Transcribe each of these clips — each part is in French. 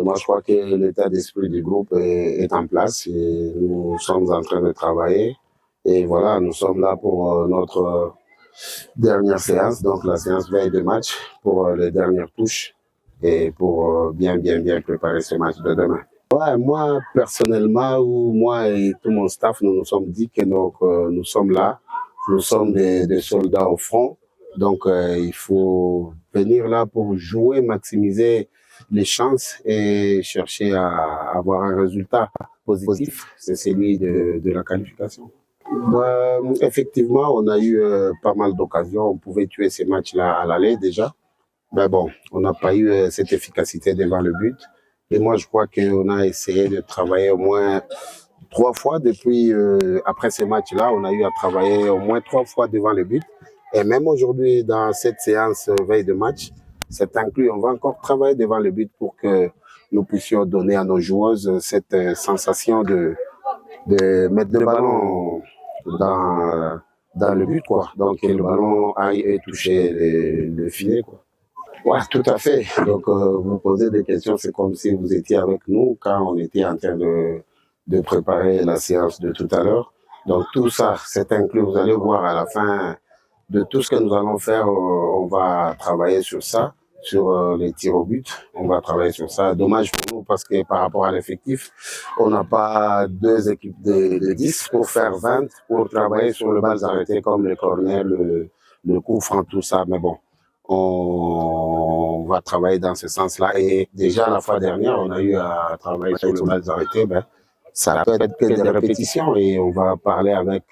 Moi, je crois que l'état d'esprit du groupe est en place et nous sommes en train de travailler. Et voilà, nous sommes là pour notre dernière séance, donc la séance veille de match, pour les dernières touches et pour bien préparer ce match de demain. Ouais, moi, personnellement, ou moi et tout mon staff, nous nous sommes dit que donc, nous sommes là, nous sommes des soldats au front, donc il faut venir là pour jouer, maximiser les chances et chercher à avoir un résultat positif, c'est celui de la qualification. Effectivement, on a eu pas mal d'occasions, on pouvait tuer ces matchs-là à l'aller déjà, mais bon, on n'a pas eu cette efficacité devant le but. Et moi, je crois qu'on a essayé de travailler au moins 3 fois depuis, après ces matchs-là, on a eu à travailler au moins 3 fois devant le but. Et même aujourd'hui, dans cette séance veille de match, c'est inclus, on va encore travailler devant le but pour que nous puissions donner à nos joueuses cette sensation de mettre le ballon dans le but, quoi. Donc, que le ballon aille et toucher le filet, quoi. Ouais, tout à fait. Donc, vous posez des questions, c'est comme si vous étiez avec nous quand on était en train de préparer la séance de tout à l'heure. Donc, tout ça, c'est inclus. Vous allez voir à la fin de tout ce que nous allons faire, on va travailler sur ça, sur les tirs au but. On va travailler sur ça. Dommage pour nous parce que par rapport à l'effectif, on n'a pas 2 équipes de 10 pour faire 20, pour travailler sur le balles arrêtées comme le corner, le coup franc, tout ça. Mais bon, on va travailler dans ce sens-là. Et déjà, la fois dernière, on a eu à travailler sur le balles arrêtées. Ben, ça peut être que des répétitions et on va parler avec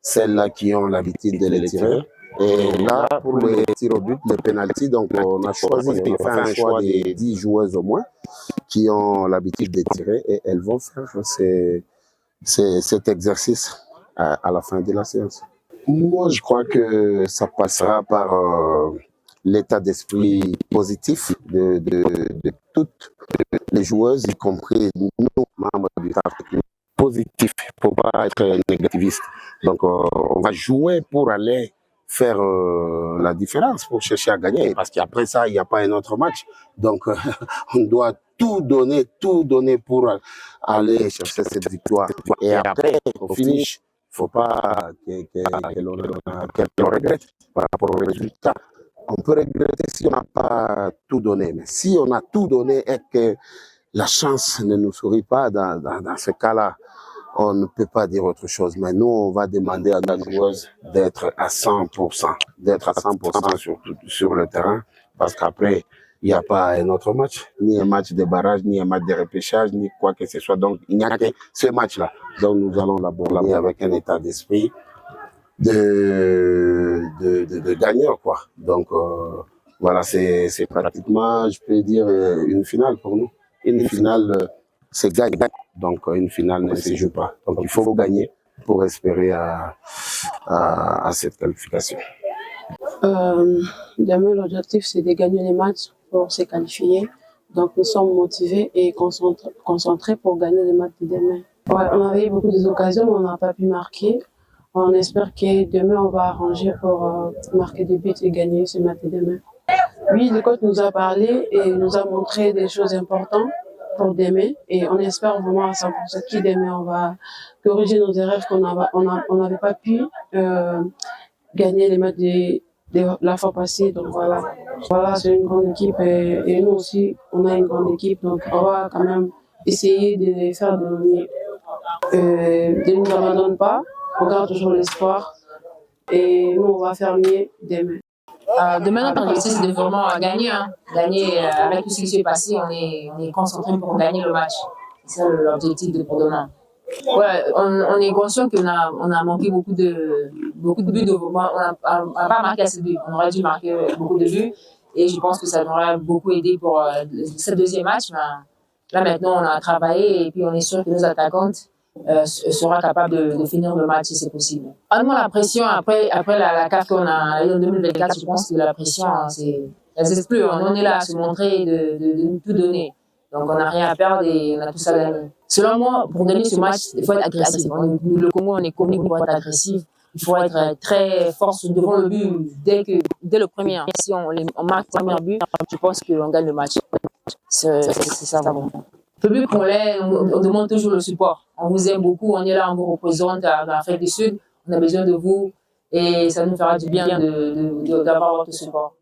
celles-là qui ont l'habitude de les tirer. Et là, pour les tirs au but, les pénaltys, donc on a choisi, on a fait un choix des 10 joueuses au moins qui ont l'habitude de tirer et elles vont faire cet exercice à la fin de la séance. Moi, je crois que ça passera par l'état d'esprit positif de toutes les joueuses, y compris nous, membres du staff technique. Positif, il ne faut pas être négativiste. Donc, on va jouer pour aller faire la différence, pour chercher à gagner. Parce qu'après ça, il n'y a pas un autre match. Donc, on doit tout donner pour aller chercher cette victoire. Et après, au finish, il ne faut pas que l'on regrette par rapport au résultat. On peut regretter si on n'a pas tout donné. Mais si on a tout donné et que la chance ne nous sourit pas, dans ce cas-là, on ne peut pas dire autre chose. Mais nous, on va demander à nos joueuses d'être à 100%, d'être à 100% sur le terrain, parce qu'après, il n'y a pas un autre match, ni un match de barrage, ni un match de repêchage, ni quoi que ce soit. Donc, il n'y a que ce match-là. Donc, nous allons l'aborder avec un état d'esprit de gagnant, quoi. Donc, voilà, c'est pratiquement, je peux dire, une finale pour nous. Une finale, c'est gagner. Donc, une finale ne se joue pas. Donc, il faut gagner pour espérer à cette qualification. Demain, l'objectif, c'est de gagner les matchs pour se qualifier. Donc, nous sommes motivés et concentrés pour gagner les matchs de demain. Ouais, on avait eu beaucoup d'occasions, mais on n'a pas pu marquer. On espère que demain, on va arranger pour marquer des buts et gagner ce match de demain. Oui, le coach nous a parlé et nous a montré des choses importantes pour demain. Et on espère vraiment à 100% que demain, on va corriger nos erreurs qu'on n'avait pas pu gagner les matchs de la fois passée. Donc voilà, c'est une grande équipe et nous aussi, on a une grande équipe. Donc on va quand même essayer de les faire de mieux. Ne nous abandonne pas, on garde toujours l'espoir et nous, on va faire mieux demain. Demain, notre objectif, c'est de vraiment gagner. Gagner avec tout ce qui s'est passé, on est concentré pour gagner le match. C'est ça l'objectif pour demain. Ouais, on est conscient qu'on a manqué beaucoup de buts. On n'a pas marqué assez de buts. On aurait dû marquer beaucoup de buts. Et je pense que ça nous aurait beaucoup aidé pour ce deuxième match. Mais là, maintenant, on a travaillé et puis on est sûr que nos attaquantes sera capable de finir le match si c'est possible. Honnêtement, la pression, après la CAF qu'on a eu en 2024, je pense que la pression, elle n'existe plus. On est là à se montrer et de tout donner. Donc, on n'a rien à perdre et on a tout ça à gagner. Selon moi, pour gagner ce match, il faut être agressif. Le Congo, on est connu pour être agressif. Il faut être très fort devant le but dès le premier. Si on marque le premier but, je pense qu'on gagne le match. C'est ça vraiment. Public congolais, on demande toujours le support. On vous aime beaucoup, on est là, on vous représente à l'Afrique du Sud. On a besoin de vous et ça nous fera du bien d'avoir votre support.